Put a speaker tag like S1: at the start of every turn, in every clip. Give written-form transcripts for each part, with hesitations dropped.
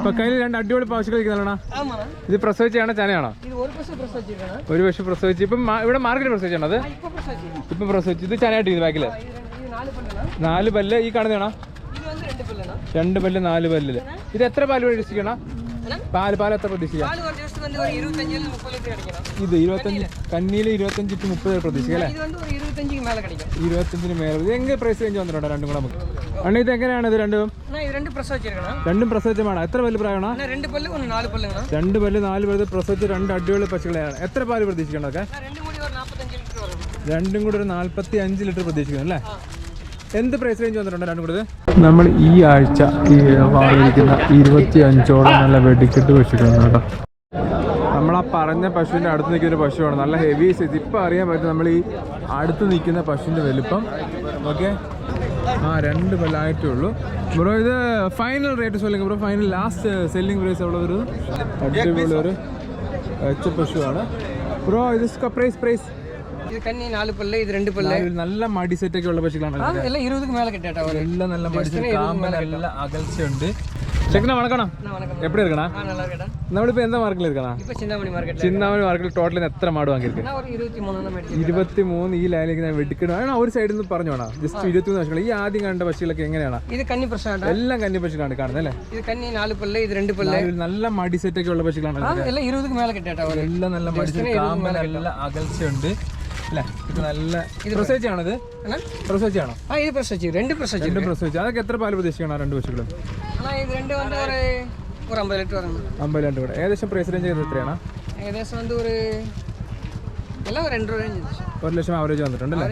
S1: ഇപ്പൊ കയ്യിൽ രണ്ട് അടിപൊളി പശുക്കൾ ഇരിക്കുന്നതാണ്. ഇത് പ്രസവിച്ചാണോ ചനയാണോ? ഒരു പശു പ്രസവിച്ച് ഇപ്പം ഇവിടെ മാർക്കറ്റ് പ്രസവിച്ചാണോ? അത് ഇപ്പൊ പ്രസവിച്ചു. ഇത് ചനയായിട്ട് ഇത് ബാക്കില് 4 പല്ല്. ഈ കാണുന്നതാണോ? 2 പല്ല് 4 പല്ലില്. ഇത് എത്ര പാല് പ്രതീക്ഷിക്കണം? പാല് എത്ര പ്രതീക്ഷിക്കാം? ഇത് 25 കന്നിയിൽ 25 to 30 പ്രതീക്ഷിക്കാം അല്ലേ? 25 മേലെ. ഇത് എങ്ങനെ പ്രൈസ് റേഞ്ച് വന്നിട്ടുണ്ടോ രണ്ടും കൂടെ നമുക്ക്? അണ്ണ ഇത് എങ്ങനെയാണ്? ഇത് രണ്ടും പ്രസവിച്ചമാണ്. എത്ര പല്ല് പ്രായമാണ്? 2 പല്ല് 4 പല്ല് പ്രസവിച്ച് 2 അടിപൊളി പശുക്കളെയാണ്. എത്ര പാല് പ്രതീക്ഷിക്കണതൊക്കെ? രണ്ടും കൂടെ ഒരു 45 ലിറ്റർ പ്രതീക്ഷിക്കുന്നു അല്ലേ? എന്ത് പ്രൈസ് റേഞ്ച് വന്നിട്ടുണ്ട് രണ്ടും കൂടെ? നമ്മൾ ഈ ആഴ്ച വാങ്ങിയിരിക്കുന്ന 25ഓളം നല്ല വെടിക്കെട്ട് പശുക്കളാണ് കേട്ടോ. നമ്മളാ പറഞ്ഞ പശുവിൻ്റെ അടുത്ത് നിൽക്കുന്ന ഒരു പശുവാണ്. നല്ല ഹെവി സൈസ്. ഇപ്പം അറിയാൻ പറ്റും നമ്മൾ ഈ അടുത്ത് നിൽക്കുന്ന പശുവിൻ്റെ വലുപ്പം. ഓക്കെ, 2 പല്ലായിട്ടേ ഉള്ളൂ ബ്രോ. ഇത് ഫൈനൽ റേറ്റ് സൊല്ലിങ് bro. Final last selling price ഉള്ള ഒരു അടിപൊളി ഒരു പശുവാണ് ബ്രോ. ഇത് പ്രൈസ്
S2: ഇത് കന്നി 4 പല്ല്, ഇത് 2 പല്ല്.
S1: നല്ല മടി സെറ്റ് ഒക്കെ ഉള്ള പശുക്കളാണ്.
S2: എല്ലാം 20 മേലെ കിട്ടാ.
S1: എല്ലാം നല്ല മടി സെറ്റ്, നല്ല അകൽച്ചയുണ്ട്. ചെക്കന വണക്കണം. എപ്പടി ഇരിക്കണ? നമ്മളിപ്പോ എന്താ മാർക്കിൽ ഇരിക്കണ? ചിന്നാമണി മാർക്കിൽ ടോട്ടൽ എത്ര മാട് വാങ്ങിയിരിക്കും? 23. ഈ ലൈനിലേക്ക് ഞാൻ വെടിക്കണം. ഒരു സൈഡിൽ നിന്ന് പറഞ്ഞു വേണം. ജസ്റ്റ് 23 പശുക്കൾ. ഈ ആദ്യം കണ്ട പശുക്കളൊക്കെ എങ്ങനെയാണ്?
S2: ഇത് കന്നി പ്രശ്നം.
S1: എല്ലാം കന്നി പശുക്കളാണ് കാണുന്നത് അല്ലേ? ഇത്
S2: കന്നി 4 പല്ല്, ഇത് 2 പല്ല്.
S1: നല്ല മടി സെറ്റ് ഒക്കെ ഉള്ള പശുക്കളാണ്.
S2: എല്ലാം 20 മേലെ കിട്ടാ.
S1: എല്ലാം നല്ല മടി സെറ്റ്, നല്ല അകൽച്ചയുണ്ട് അല്ലേ? ഇത് നല്ല പ്രസവിച്ചാണത്? പ്രസവിച്ചാണോ?
S2: ഇത് പ്രസവിച്ചു. 2 പ്രസവിച്ചു.
S1: അതൊക്കെ എത്ര പാല് പ്രതീക്ഷിക്കണം 2 പശുക്കളും?
S2: ഇത് 2 വന്ന് ഒരു 50 ലിറ്റർ.
S1: 50 ലിറ്റർ കൂടെ. ഏകദേശം പ്രൈസ് റേഞ്ച് എത്രയാണ്?
S2: ഏകദേശം വന്ന് ഒരു
S1: 1 ലക്ഷം ആവറേജ് വന്നിട്ടുണ്ടല്ലേ?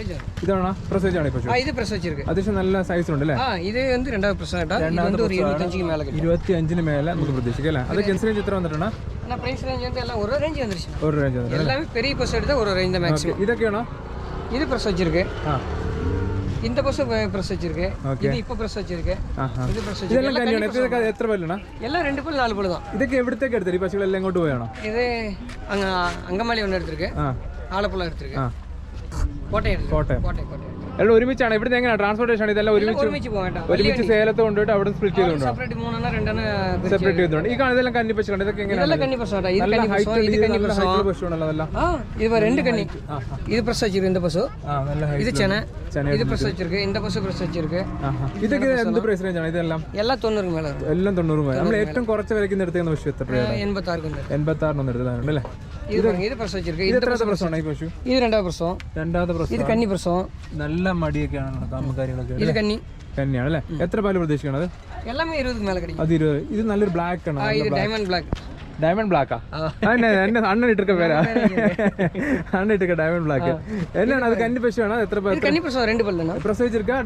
S1: ഇതാണോ പ്രസവിച്ചാണ് പശു?
S2: ഇത് പ്രസവിച്ചിരിക്കും.
S1: അത്യാവശ്യം നല്ല സൈസ് ഉണ്ട് അല്ലേ?
S2: ഇത് എന്ത് 2ാമത് പ്രസവം.
S1: 25 മേലെ നമുക്ക് പ്രതീക്ഷിക്കാം അല്ലേ? അത് ജെൻസ് റേഞ്ച് എത്ര വന്നിട്ടുണ്ട്?
S2: പ്രൈസ് റേഞ്ച് എല്ലാം ഒരു റേഞ്ച് വന്നിരിക്കും.
S1: ഒരു റേഞ്ച് വന്നിട്ടുണ്ട്.
S2: எல்லாமே பெரிய பஸ் எடுத்தா ஒரு ரேஞ்ச் தான் மேக்ஸிமம்.
S1: ഇതൊക്കെയാണോ?
S2: இது பிரஸ் வச்சிருக்கு. இந்த பஸ் பிரஸ் வச்சிருக்கு. இது இப்ப பிரஸ் வச்சிருக்கு. இது பிரஸ் வச்சிருக்கு.
S1: ഇതെല്ലാം കന്യാണ്. ഇതൊക്കെ എത്ര പല്ലാണ്?
S2: എല്ലാം 2 പല്ല് 4 പല്ല് தான்.
S1: ഇതൊക്കെ എവിടത്തേക്ക് എടുത്തത്? ഈ പശുക്കളെല്ലാം എങ്ങോട്ട് പോയാണോ?
S2: ഇത് അങ്കമാലി ഒന്ന് എടുത്തിருக்கு. ആലപ്പുഴ എടുത്തിருக்கு. കോട്ടയം.
S1: എല്ലാം ഒരുമിച്ചാണ്. ഇവിടുന്ന് എങ്ങനെയാണ് ട്രാൻസ്പോർട്ടേഷൻ? ഇതെല്ലാം ഒരുമിച്ച് സേലത്ത് കൊണ്ടുപോയിട്ട് അവിടെ സ്പ്ലിറ്റ് ചെയ്തുകൊണ്ട് സെപ്പറേറ്റ് ചെയ്തുകൊണ്ട്. ഈ കാണുന്നതെല്ലാം കന്നി പശുക്കളുണ്ട്. ഇതൊക്കെ എങ്ങനെയാണ്?
S2: இது 2 கன்னி. இது பிரஸ் வச்சிருக்கு. இந்த பசு இது சென. இது பிரஸ் வச்சிருக்கு. இந்த பசு பிரஸ் வச்சிருக்கு.
S1: ഇതൊക്കെ എന്ത് പ്രൈസ് റേഞ്ച് ആണ്? ഇതെല്ലാം
S2: എല്ലാം 90 മേലെ.
S1: എല്ലാം 90 മേലെ. നമ്മൾ ഏറ്റവും കുറച്ച് വിലയ്ക്ക് എടുത്തേക്കുന്ന പശു എത്ര രൂപ? 86 എടുത്തതാണ് അല്ലേ?
S2: ഇത് പ്രസ് വച്ചിருக்கு.
S1: ഇത് എത്ര പ്രസവമാണ് ഈ പശു?
S2: ഇത് 2ാമത് പ്രസവം. ഇത് കന്നി പ്രസവം.
S1: നല്ല മടിയൊക്കെയാണ് കാര്യങ്ങളൊക്കെ.
S2: ഇത്
S1: കന്നിയാണ് അല്ലേ? എത്ര പാല് പ്രതീക്ഷിക്കണത്?
S2: എല്ലാമേ 20 മേലെ കിട്ടും.
S1: അത് 20. ഇത് നല്ലൊരു ബ്ലാക്ക് ആണ്.
S2: ഇത് ഡയമണ്ട് ബ്ലാക്ക്.
S1: ഡയമണ്ട് ബ്ലാക്കാ? എന്നെ അണ്ണൻ ഇട്ടിരിക്ക പേരാ? അണ്ണൻ ഇട്ടിരിക്ക ഡയമണ്ട് ബ്ലാക്ക്. എന്നാണ് അത്? കന്നി പശു ആണോ? എത്ര
S2: കന്നി പ്രസവം 2 പല്ലാണ്.
S1: പ്രസവിച്ചിരിക്കാ?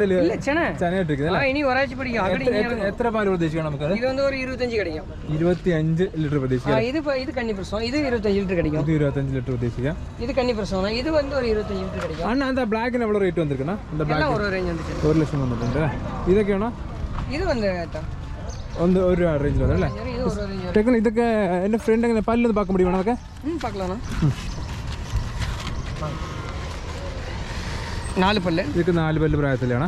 S1: എത്ര പാല് പ്രതീക്ഷിക്കണം നമുക്ക്?
S2: ഇത് ഒരു 25 കിടക്കും.
S1: 25 ലിറ്റർ പ്രതീക്ഷിക്കാം.
S2: ഇത് കന്നി പ്രസവം. ഇത് 25 ലിറ്റർ കിടക്കും.
S1: 25 ലിറ്റർ പ്രതീക്ഷിക്കാം.
S2: ഇത് കന്നി പ്രസവം. ഇത് വന്ന് ഒരു 25 ലിറ്റർ കിടക്കും.
S1: അണ്ണ എന്താ ബ്ലാക്കിന് എവിടെ റേറ്റ് വന്നിരിക്കണം?
S2: 1
S1: ലക്ഷം വന്നിട്ടുണ്ട്. ഇതൊക്കെയാണോ?
S2: ഇത് വന്ന്
S1: ഒരു റേഞ്ചിൽ വന്നല്ലേ? ഇതൊക്കെ എൻ്റെ ഫ്രണ്ട് എങ്ങനെ പല്ലൊന്ന് പാക്കാൻ മുടിയും അതൊക്കെ
S2: பார்க்கலாம். 4 പല്ല്.
S1: ഇതൊക്കെ 4 പല്ല് പ്രായത്തിലാണ്.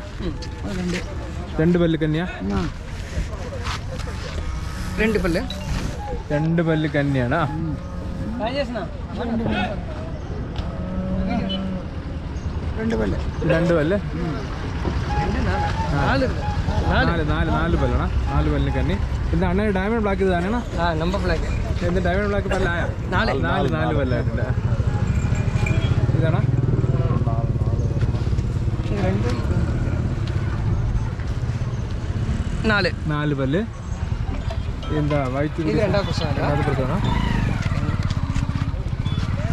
S1: 2 പല്ല് കന്യാ?
S2: 2 പല്ല്.
S1: 2 പല്ല് കന്യാണ്.
S2: 2 പല്ല്.
S1: 2 പല്ല്. 4 പല്ലാണ്. 4 പല്ലിന് കന്നി. ഇത് അണ്ണ ഡയമണ്ട് ബ്ലാക്ക് ഇത് തന്നെയാണോ?
S2: Number black.
S1: എന്ത് ഡയമണ്ട് ബ്ലാക്ക് പല്ലായ? 4 പല്ലായിട്ടുണ്ട്. ഇതാണോ? 4 പല്ല്. എന്താ വൈറ്റ്?
S2: ഇത് 2ാമത് പ്രസവമാണ്.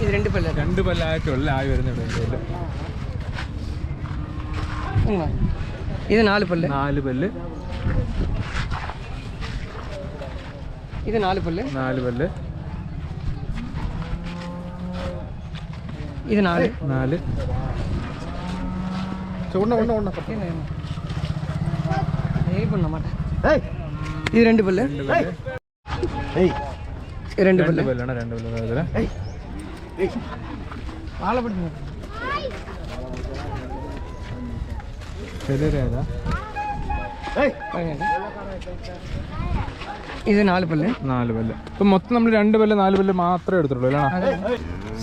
S2: ഇത് 2 പല്ല്.
S1: 2 പല്ലായിട്ടുള്ള ആയി വരുന്നുണ്ട്.
S2: ഇത് 4 പല്ല്.
S1: 4 പല്ല്.
S2: ഇത് 4 പല്ല്.
S1: 4 പല്ല്.
S2: ഇത് 4. ഇത് 2 പല്ല്. 2 പല്ല്.
S1: പല്ലാണ്. 2 പല്ല്. ശരിയാ?
S2: ഇത് 4 പല്ല്.
S1: 4 പല്ല്. ഇപ്പം മൊത്തം നമ്മൾ 2 പല്ല് 4 പല്ല് മാത്രമേ എടുത്തുള്ളൂ അല്ലേ?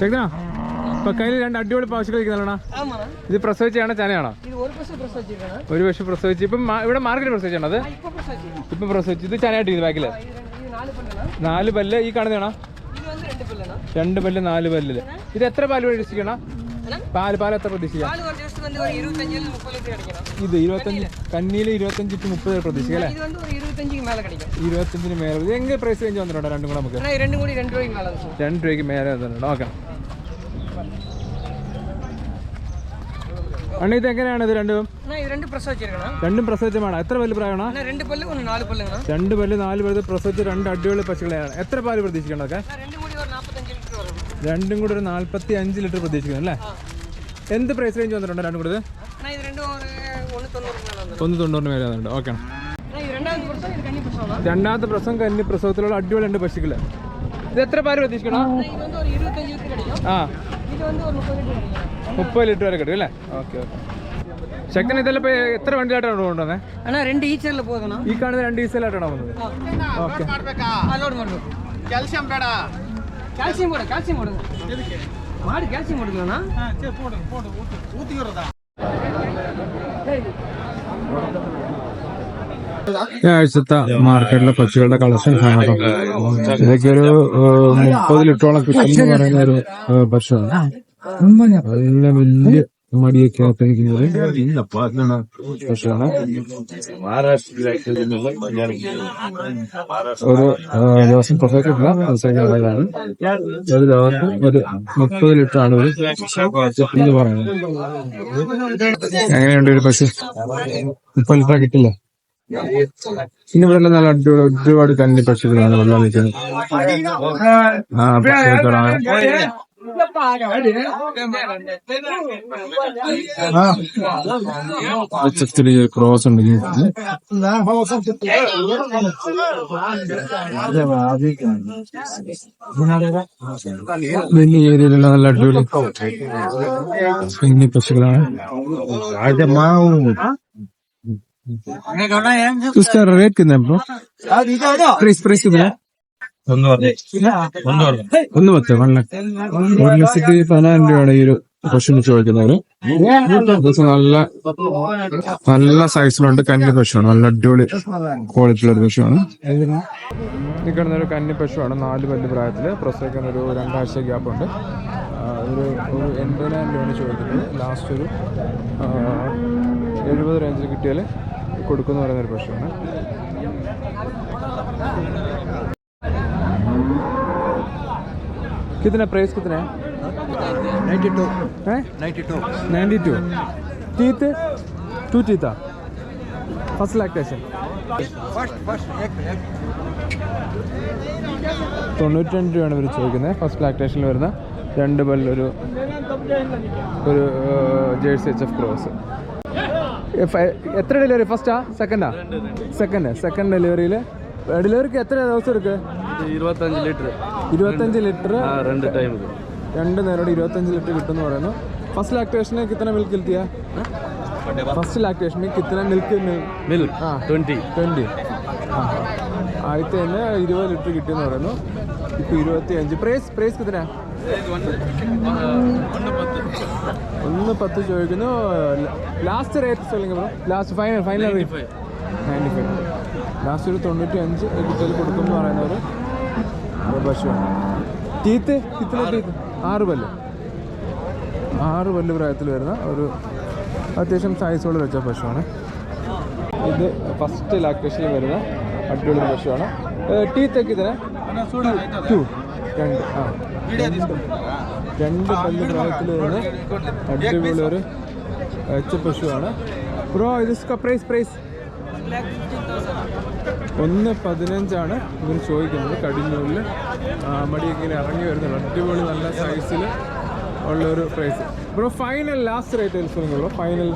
S1: ശരിയാ. ഇപ്പൊ കയ്യിൽ 2 അടിപൊളി പശുക്കൾ ഇരിക്കുന്നതാണ്. ഇത് പ്രസവിച്ചാണോ ചനയാണോ? ഒരു വർഷം പ്രസവിച്ച് ഇപ്പം ഇവിടെ മാർക്കറ്റ് പ്രസവിച്ചാണോ? അത് ഇപ്പം പ്രസവിച്ചു. ഇത് ചനയായിട്ട് ഇത് ബാക്കില് 4 പല്ല്. ഈ കാണുന്നതാണോ? 2 പല്ല് 4 പല്ലില്. ഇത് എത്ര പാല് പ്രതീക്ഷിക്കണം? പാല് എത്ര പ്രതീക്ഷിക്കാം? ഇത് 25 കന്നിയിൽ 25 to 30 പ്രതീക്ഷിക്കാം അല്ലേ? 25 മേലെ. ഇത് എങ്ങനെ പ്രൈസ് റേഞ്ച് വന്നിട്ടുണ്ടോ? രണ്ടും കൂടെ നമുക്ക് 2 രൂപയ്ക്ക് മേലെ വന്നിട്ടുണ്ട്. ഓക്കെ അണ്ണ, ഇത് എങ്ങനെയാണ് ഇത് രണ്ടും? രണ്ടും പ്രസവിച്ചമാണ്. എത്ര പല്ല് പ്രായമാണ്? 2 പല്ല് 4 പല്ല് പ്രസവിച്ച് 2 അടിപൊളി പശുക്കളെയാണ്. എത്ര പാല് പ്രതീക്ഷിക്കണം? ഒക്കെ രണ്ടും കൂടെ ഒരു 45 ലിറ്റർ പ്രതീക്ഷിക്കുന്നു അല്ലേ? എന്ത് പ്രൈസ് റേഞ്ച് വന്നിട്ടുണ്ട് രണ്ടും കൂടെ? 190 മേലെ വന്നിട്ടുണ്ട്. ഓക്കെ. രണ്ടാമത്തെ പ്രസവം കന്നി പ്രസവത്തിലുള്ള അടിപൊളി 2 പശുക്കള്. ഇത് എത്ര പാല് പ്രതീക്ഷിക്കണം? 30 ലിറ്റർ വരെ കിട്ടും അല്ലേ? ഓക്കെ. ശക്തൻ ഇതെല്ലാം ഇപ്പൊ എത്ര വണ്ടിയിലായിട്ടാണ് കൊണ്ടുവന്നത്?
S2: 2 ഈച്ചറിൽ പോകുന്ന
S1: ഈ കാണുന്ന 2 ഈച്ചറിലായിട്ടാണ് വന്നത്. ഓക്കെ. ഈ ആഴ്ചത്തെ മാർക്കറ്റിലെ പശുക്കളുടെ കളക്ഷൻ കാണാം. ഇതൊക്കെ ഒരു 30 ലിറ്ററോളം കിട്ടുമെന്ന് പറയുന്ന ഒരു പശുവാണ്. നല്ല വലിയ മടിയൊക്കെ ആയിരിക്കുന്നത് പശുവാണ്. ഒരു ദിവസം പ്രസവിച്ചിട്ടില്ല. ഒരു ദിവസം ഒരു 30 ലിറ്റർ ആണ് ഒരു എന്ന് പറയുന്നത്. എങ്ങനെയുണ്ട് ഒരു പശു? 30 ലിറ്റർ കിട്ടില്ല. പിന്നെ ഇവിടെ നല്ല അടിപൊളി ഒരുപാട് കന്നി പശുക്കളാണ് വെള്ളം നിൽക്കുന്നത്. ക്രോസ് ഉണ്ട്. വലിയ ഏരിയയിലുള്ള നല്ല അടിപൊളി കന്നി പശുക്കളാണ്. उसका रेट कितना है ब्रो? प्राइस कितना है? 1,14,14,000 രൂപയാണ് ഈ ഒരു പശുവിന് ചോദിക്കുന്നവര്. നല്ല സൈസിലുണ്ട്. കന്നി പശുവാണ്. നല്ല അടിപൊളി ക്വാളിറ്റിയുള്ള ഒരു പശുവാണ്. നിൽക്കുന്ന ഒരു കന്നി പശുവാണ്. 4 പല്ല് പ്രായത്തില് പ്രസവിക്കുന്ന ഒരു 2 ആഴ്ച ഗ്യാപ്പുണ്ട്. ഒരു 80,000 രൂപയാണ് ചോദിക്കുന്നത്. ലാസ്റ്റ് ഒരു 70 റേഞ്ചിൽ കിട്ടിയാൽ കൊടുക്കുന്ന പറയുന്നൊരു പശുവാണ്. कितना प्राइस कितना है?
S3: 92
S1: है 92 teeth 2 teeth first lactation
S3: first
S1: 92 രൂപയാണ് ഇവർ ചോദിക്കുന്നത്. ഫസ്റ്റ് ലാക്ടേഷനിൽ വരുന്ന 2 പല്ല് ഒരു ജേഴ്സി HF ക്രോസ്. എത്ര ഡെലിവറി? ഫസ്റ്റാ സെക്കൻഡാ? സെക്കൻഡ് ഡെലിവറിക്ക് എത്ര ദിവസം എടുക്കുക?
S4: 25 ലിറ്റർ
S1: 25 ലിറ്റർ
S4: 2 ടൈം
S1: 2 നേരോട് 25 ലിറ്റർ കിട്ടുമെന്ന് പറയുന്നു. ഫസ്റ്റ് ലാക്ടേഷന് കിतना मिल्क मिलती है? ഫസ്റ്റ് ലാക്ടേഷന് कितना मिल्क 20 ആദ്യത്തെ തന്നെ 20 ലിറ്റർ കിട്ടിയെന്ന് പറയുന്നു. ഇപ്പോൾ 25. പ്രൈസ് कितना? 110 ചോദിക്കുന്നു. ലാസ്റ്റ് റേറ്റ് சொல்லுங்க ബ്രോ. Last final 95. ലാസ്റ്റ് ഒരു 95 കിട്ടൽ കൊടുക്കുമെന്ന് പറയുന്ന ഒരു പശുവാണ്. ടീത്ത് 6 പല്ല് പ്രായത്തിൽ വരുന്ന ഒരു അത്യാവശ്യം സൈസോട് വെച്ച പശുവാണ്. ഇത് ഫസ്റ്റ് ലാക്ടേഷനിൽ വരുന്ന അടിപൊളി പശുവാണ്. ടീത്തൊക്കെ ഇതിന് 2 പല്ല് പ്രായത്തിൽ വരുന്ന അടിപൊളി ഒരു വെച്ച പശുവാണ്. ബ്രോ ഇത് പ്രൈസ് 1,15,000 ഇവർ ചോദിക്കുന്നത്. കടിഞ്ഞൂരിൽ മടിയൊക്കെ ഇങ്ങനെ ഇറങ്ങി വരുന്നത് അടിപൊളി നല്ല സൈസിൽ ഉള്ളൊരു price. Bro final last rate bro? Final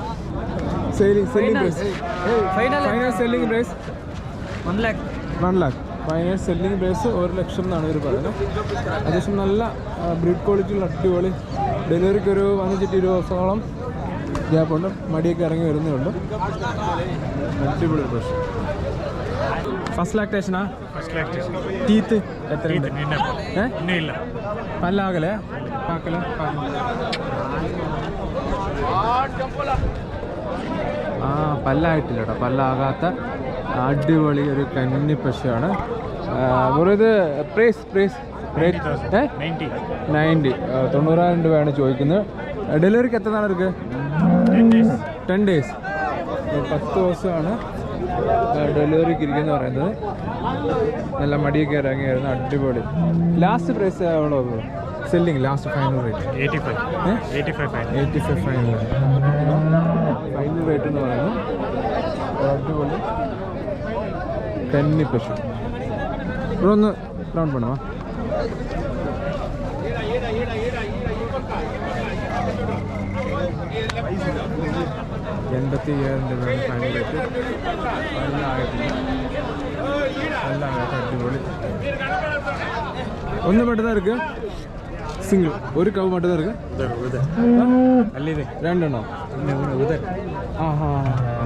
S1: selling price 1 lakh. Final selling price 1 ലക്ഷം എന്നാണ് ഇവർ പറയുന്നത്. അത്യാവശ്യം നല്ല ബ്രീഡ് ക്വാളിറ്റിയുള്ള അടിപൊളി. ഡെലിവറിക്ക് ഒരു 15-20 ദിവസത്തോളം ഗ്യാപ്പുണ്ട്. മടിയൊക്കെ ഇറങ്ങി വരുന്നേ ഉള്ളൂ. അടിപൊളി പശു. ഫസ്റ്റ് ലാക്ടേഷനാ? ടീത്ത് എത്രയുണ്ട്? പല്ലാകലേ? പാക്കല ആ പല്ലായിട്ടില്ല കേട്ടോ, പല്ലാകാത്ത അടിപൊളി ഒരു കന്നി പശുവാണ്. ഇത് പ്രൈസ് 90 90,000 രൂപയാണ് ചോദിക്കുന്നത്. ഡെലിവറിക്ക് എത്ര നാൾ എടുക്കുക? 10 days 10 ദിവസമാണ് ഡെലിവറിക്ക് ഇരിക്കുന്നത് പറയുന്നത്. നല്ല മടിയൊക്കെ ഇറങ്ങിയായിരുന്നു, അടിപൊളി. ലാസ്റ്റ് പ്രൈസ് എவ்வளோ selling? Last final rate 85 final rate എന്ന് പറയുന്നത്. അടിപൊളി കന്നി പശു. ഇവിടെ ഒന്ന് റൗണ്ട് പണുവാ. $87,000 final rate. നല്ല അടിപൊളി. ഒന്ന് മട്ടുന്നാ ഇருக்கு? സിംഗിൾ ഒരു കവ് മട്ടുന്നാ ഇருக்கு? രണ്ടെണ്ണോ? ആ ഹാ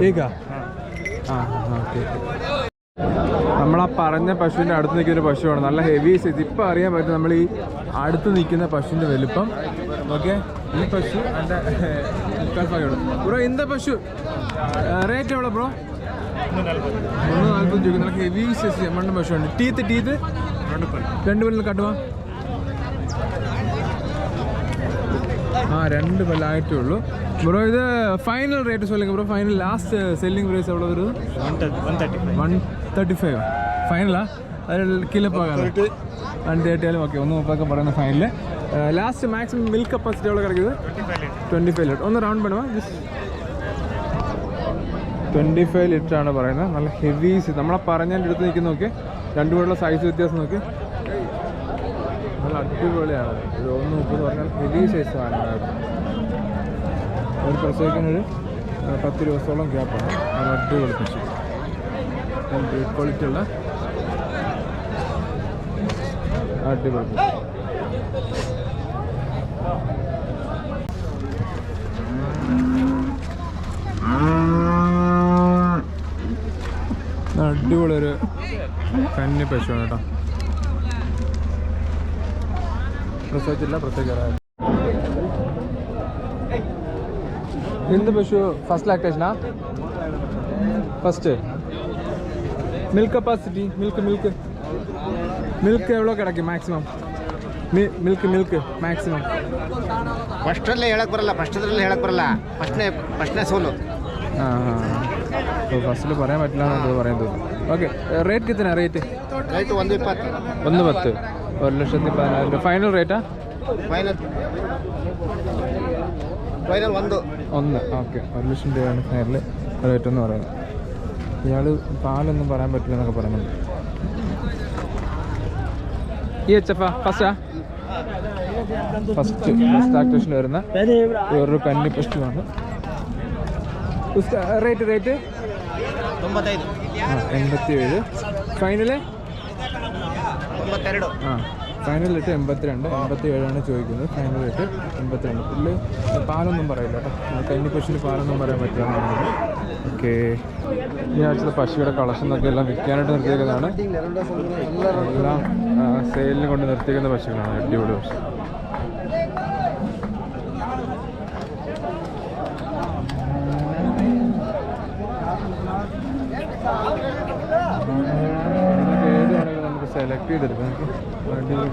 S1: ഏകാ? ആ ഓക്കെ. നമ്മളാ പറഞ്ഞ പശുവിൻ്റെ അടുത്ത് നിൽക്കുന്ന പശുവാണ്. നല്ല ഹെവി സൈസ്. ഇപ്പം അറിയാൻ പറ്റും നമ്മൾ ഈ അടുത്ത് നിൽക്കുന്ന പശുവിൻ്റെ വലുപ്പം. ഓക്കെ, ഈ പശു എൻ്റെ ബ്രോ ഇന്ത പശു റേറ്റ് എവിടെ ബ്രോ? 140 രൂപ. നല്ല ഹെവി സൈസ് എമ്മണ്ണ പശുവാണ്. ടീത്ത് 2 പല്ലിൽ കട്ടുവാ? ആ 2 പല്ലായിട്ടേ ഉള്ളൂ ബ്രോ. ഇത് ഫൈനൽ റേറ്റ് சொல்லுங்க bro. Final last selling price എവിടെ വരും? 135 ഫൈനലാ? അതിൽ കിലോ പോകാം 130 ഓക്കെ. 130 പറയുന്ന final. Last maximum milk capacity എവിടെ കിടക്കുന്നത്? 25 ലിറ്റർ. ഒന്ന് റൗണ്ട് പണുവാ. 25 ലിറ്റർ ആണ് പറയുന്നത്. നല്ല ഹെവി സൈസ്. നമ്മളെ പറഞ്ഞതിൻ്റെ അടുത്ത് നിൽക്കുന്ന നോക്കി, രണ്ടു കൂടെയുള്ള സൈസ് വ്യത്യാസം നോക്കി. നല്ല അടിപൊളിയാണ്. ഒരു 130 പറഞ്ഞാൽ ഹെവി സൈസ് സാധനമാണ്. ഒരു പ്രസവിക്കുന്നൊരു 10 ദിവസത്തോളം ഗ്യാപ്പാണ്. നല്ല അടിപൊളി പശു. ബ്രീഡ് ക്വാളിറ്റി ഉള്ള അടിപൊളി പശു. അടിപൊളി ഒരു കന്നി പശുവാണ് കേട്ടോ. പ്രസവിച്ചില്ല, പ്രസവിക്കാറായി. എന്ത് പശു? ഫസ്റ്റ് ലാക്ടേഷനാ? First milk capacity? മിൽക്ക് എவ்வளோ കിടക്കും മാക്സിമം? Milk maximum?
S3: ಫಸ್ಟಲ್ಲೇ ಹೇಳಕ್ಕೆ ಬರಲ್ಲ, ಫಸ್ಟ್ನೇ ಸೋಲು.
S1: ಹಾಂ ഫസ്റ്റിൽ പറയാൻ പറ്റില്ല എന്നത് പറയുന്നത്. ഓക്കെ, റേറ്റ് കിട്ടുന്ന റേറ്റ്?
S3: റേറ്റ് 110.
S1: 1,14,000. ഫൈനൽ റേറ്റാ?
S3: ഫൈനൽ 1.
S1: ഓക്കെ, 1,00,000 രൂപയാണ് ഫൈനൽ റേറ്റ് എന്ന് പറയുന്നത്. ഇയാൾ പാലൊന്നും പറയാൻ പറ്റില്ല എന്നൊക്കെ പറയുന്നുണ്ട്. ഈ എച്ച് എഫ് ഫസ്റ്റാ? ഫസ്റ്റ് ആക്ടേഷനിൽ വരുന്ന വേറൊരു കന്നി പശുവാണ്. റേറ്റ് 87. ഫൈനല്? ആ ഫൈനൽ റേറ്റ് 82. 87 ചോദിക്കുന്നത്. Final rate 82. പുള്ളി പാലൊന്നും പറയില്ല കേട്ടോ. കന്നി പശുവിന് പാലൊന്നും പറയാൻ പറ്റില്ല എന്ന് പറയുന്നത്. ഓക്കെ, ഈ ആഴ്ചത്തെ പശുവിടെ കളക്ഷനൊക്കെ എല്ലാം വിൽക്കാനായിട്ട് നിർത്തിയേക്കുന്നതാണ്. എല്ലാം സെയിലിന് കൊണ്ട് നിർത്തിയേക്കുന്ന പശുക്കളാണ്. അടിപൊളി പശു. ഏത് വേണമെങ്കിലും നമുക്ക് സെലക്ട് ചെയ്തെടുക്കാം. അടിപൊളി